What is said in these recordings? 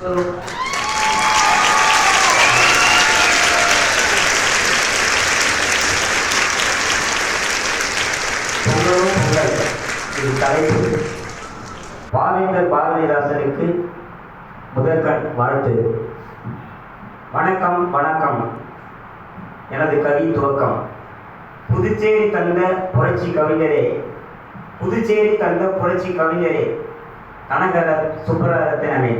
இது தலைப்பு. பாவேந்தர் பாரதிதாசனுக்கு முதற்கண் வாழ்த்து. வணக்கம் வணக்கம். எனது கவி துவக்கம். புதுச்சேரி தந்த புரட்சி கவிஞரே, புதுச்சேரி தந்த புரட்சி கவிஞரே, கனக சுப்பரத்தினமே,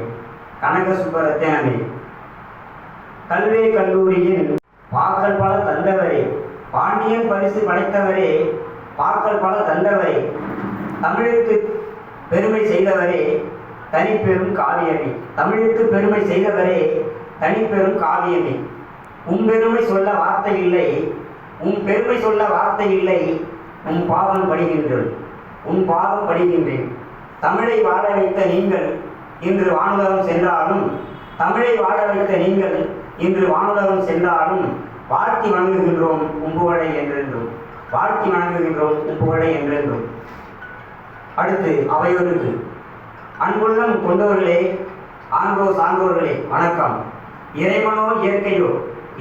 கனக சுப்பரத்தினமே, கல்வி கல்லூரியின் வாக்கள் பல தந்தவரே, பாண்டியன் பரிசு படைத்தவரே, வாக்கள் பல தந்தவரே, தமிழுக்கு பெருமை செய்தவரே, தனிப்பெரும் காவியமே, தமிழுக்கு பெருமை செய்தவரே, தனிப்பெரும் காவியமே, உன் பெருமை சொல்ல வார்த்தை இல்லை, உன் பெருமை சொல்ல வார்த்தை இல்லை, உன் பாவம் படுகின்றேன், உன் பாவம் படுகின்றேன். தமிழை வாழ வைத்த நீங்கள் இன்று வானுலகம் சென்றாலும், தமிழை வாழ வைத்த நீங்கள் இன்று வானுலகம் சென்றாலும் வாழ்த்தி வணங்குகின்றோம் உம்புகழை என்றென்றும், வாழ்த்தி வணங்குகின்றோம் உம்புகழை என்றென்றும். அடுத்து அவையோருக்கு. அன்புள்ளம் கொண்டவர்களே, ஆன்றோ சான்றோர்களே, வணக்கம். இறைவனோ இயற்கையோ,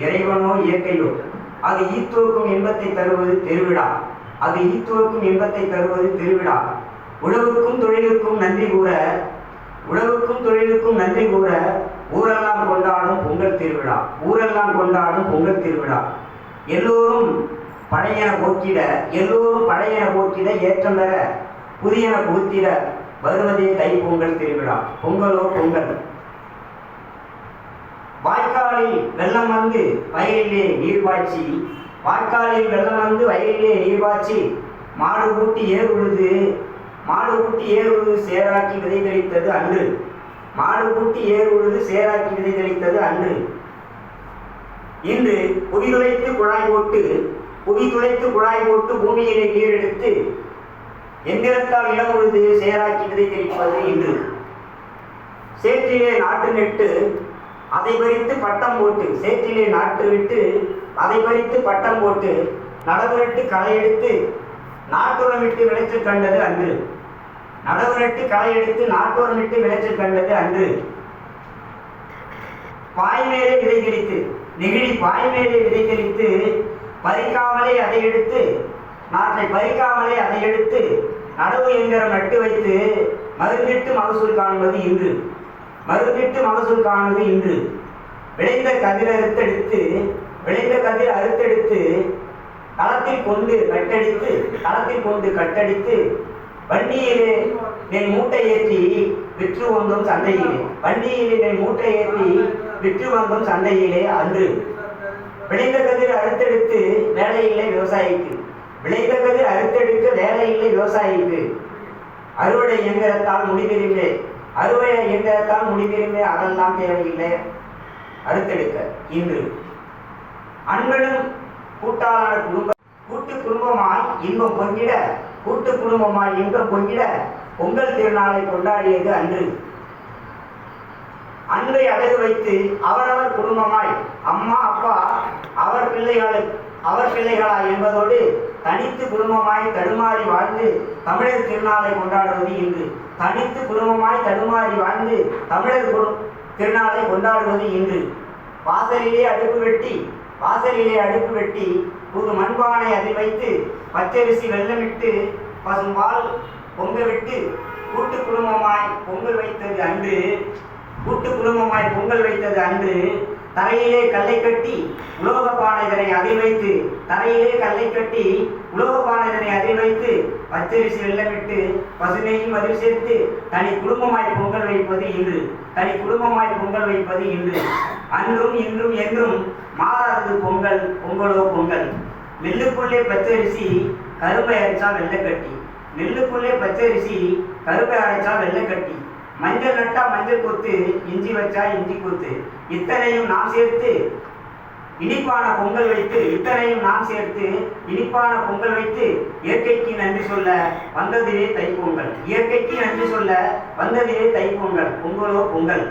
இறைவனோ இயற்கையோ, அது ஈத்துவக்கும் இன்பத்தை தருவது திருவிழா, அது ஈத்துவக்கும் இன்பத்தை தருவது திருவிழா. உழவுக்கும் தொழிலுக்கும் நன்றி கூற, உழவுக்கும் தொழிலுக்கும் நன்றி கூற, ஊரெல்லாம் கொண்டாடும் பொங்கல் திருவிழா, ஊரெல்லாம் கொண்டாடும் பொங்கல் திருவிழா. எல்லோரும் பழையன போக்கிட, எல்லோரும் பழையன போக்கிட, ஏற்றம் பெற புதியன புகுத்திட வருவதே தை பொங்கல் திருவிழா. பொங்கலோ பொங்கல். வாய்க்காலில் வெள்ளம் வந்து வயலிலே நீர் பாய்ச்சி, வாய்க்காலில் வெள்ளம் வந்து வயலிலே நீர் பாய்ச்சி, மாடு கூட்டி ஏர் உழுது, மாடு கூட்டி ஏர் உழுது சேராக்கி விதை தெளித்தது அன்று, மாடு கூட்டி ஏர் உழுது சேராக்கி விதை தெளித்தது அன்று. இன்று புவி துளைத்து குழாய் போட்டு, புவி துளைத்து குழாய் போட்டு பூமியிலே நீர் எடுத்து எந்திரத்தால் இடம் உழுது சேராக்கி விதை தெளிப்பது இன்று. சேற்றிலே நாட்டு நெட்டு அதை பறித்து பட்டம் போட்டு, சேற்றிலே நாட்டு விட்டு அதை பறித்து பட்டம் போட்டு நடவு நட்டு களை எடுத்து நாட்டுரமிட்டு விளைச்சல் கண்டது அன்று, நடவு நட்டு களை எடுத்து நாட்டுரமிட்டு விளைச்சல் கண்டது அன்று. பாய்மேலே விதை தெளித்து, நெகிழி பாய்மேலே விதை தெளித்து பறிக்காமலே அதை எடுத்து, நாட்டை பறிக்காமலே அதை எடுத்து நடவு எந்திரம் நட்டு வைத்து மருந்திட்டு மகசூல் காண்பது இன்று, மருந்திட்டு மகசூல் காணுவது இன்று. விளைந்த கதிர் அறுத்தெடுத்து, விளைந்த கதிர் அறுத்தெடுத்து களத்தில் கொண்டு கட்டடித்து, களத்தில் கொண்டு கட்டடித்து வண்டியிலே நெல் மூட்டை ஏற்றி விற்று வந்தோம் சந்தையிலே, வண்டியிலே நெல் மூட்டை ஏற்றி விற்று வந்தோம் சந்தையிலே அன்று. விளைந்த கதிர் அறுத்தெடுத்து வேலை இல்லை விவசாயிக்கு, விளைந்த கதிர் அறுத்தெடுக்க வேலை இல்லை விவசாயிக்கு. அறுவடை இயந்திரத்தால் முடிவிருமே, அறுவடை இயந்திரத்தால் முடிவிருமே, அதெல்லாம் தேவையில்லை அறுத்தெடுக்க இன்று. அன்பனும் கூட்டாளான குடும்ப, கூட்டு குடும்பமாய் இன்பம் பொங்கிட, கூட்டு குடும்பமாய் இன்பம் பொங்கிட பொங்கல் திருநாளை கொண்டாடியது அன்று. அன்பை அழகு வைத்து அவரவர் குடும்பமாய் அம்மா அப்பா அவர் பிள்ளைகளா என்பதோடு தனித்து குடும்பமாய் தடுமாறி வாழ்ந்து தமிழர் திருநாளை கொண்டாடுவது இன்று. தனித்து குடும்பமாய் தடுமாறி வாழ்ந்து தமிழர் திருநாளை கொண்டாடுவது இன்று. வாசலிலே அடுப்பு வெட்டி, வாசலிலே அடுப்பு வெட்டி புது மண்பானை அதில் வைத்து பச்சரிசி வெள்ளமிட்டு பசும்பால் பொங்க விட்டு கூட்டு குடும்பமாய் பொங்கல் வைத்தது அன்று, கூட்டு குடும்பமாய் பொங்கல் வைத்தது அன்று. தரையிலே கல்லை கட்டி உலோக பானைதனை அதில் வைத்து, தரையிலே கல்லை கட்டி உலோக பானைதனை அதில் வைத்து பச்சரிசி வெள்ளமிட்டு பசுமையும் அதில் சேர்த்து தனி குடும்பமாய் பொங்கல் வைப்பது இன்று, தனி குடும்பமாய் பொங்கல் வைப்பது இன்று. அன்றும் இன்றும் என்றும் மாறாதது பொங்கல், பொங்கலோ பொங்கல். நெல்லுக்குள்ளே பச்சரிசி கரும்பை அரைச்சா வெள்ளைக்கட்டி, நெல்லுக்குள்ளே பச்சரிசி கரும்பை அரைச்சா வெள்ளைக்கட்டி. மஞ்சள் நட்டா மஞ்சள் கொத்து, இஞ்சி வச்சா இஞ்சி கொத்து. இத்தனையும் நாம் சேர்த்து இனிப்பான பொங்கல் வைத்து, இத்தனையும் நாம் சேர்த்து இனிப்பான பொங்கல் வைத்து இயற்கைக்கு நன்றி சொல்ல வந்ததுவே தைப்பொங்கல், இயற்கைக்கு நன்றி சொல்ல வந்ததுவே தைப்பொங்கல், பொங்கலோ பொங்கல்.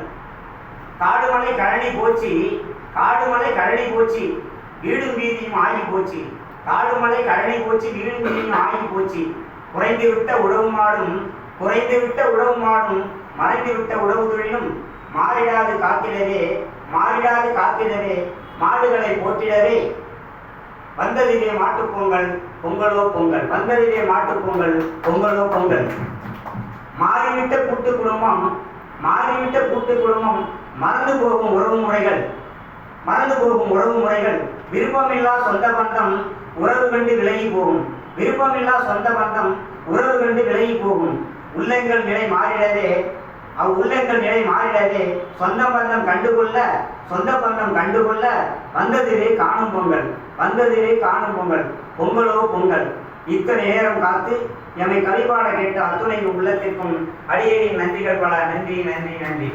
காடுமலை கழனி போச்சு, காடுமலை கழனி போச்சு, வீடும் வீதியும் ஆகி போச்சு, காடுமலை கழனி போச்சு, வீடும் வீதியும் ஆகி போச்சு. குறைந்துவிட்ட உழவு மாடும், குறைந்துவிட்ட உழவு மாடும், மறைந்துவிட்ட உழவு தொழிலும் மாறிடாது காத்திடவே மாறிடாது காத்திடவே மாடுகளை போற்றிடவே வந்ததிலே மாட்டுப் பொங்கல் பொங்கலோ பொங்கல் வந்ததிலே மாட்டுப் பொங்கல் பொங்கலோ பொங்கல். மாறிவிட்ட கூட்டு குடும்பம் மாறிவிட்ட கூட்டு குடும்பம் மறந்து போகும் உறவு முறைகள் மறந்து போகும் உறவு முறைகள். விருப்பமில்லா சொந்த பந்தம் உறவு கண்டு விலகி போகும் விருப்பமில்லா சொந்த பந்தம் உறவு கண்டு விலகி போகும். உள்ளங்கள் நிலை மாறிடவே உள்ளங்கள் நிலை மாறிடவே சொந்த பந்தம் கண்டுகொள்ள வந்ததிலே காணும் பொங்கல் வந்ததிலே காணும் பொங்கல் பொங்கலோ பொங்கல். இத்தனை நேரம் காத்து எம்மை கலிபாட கேட்ட அத்துணை உள்ளத்திற்கும் அடியேனின் நன்றிகள் பல. நன்றி நன்றி நன்றி.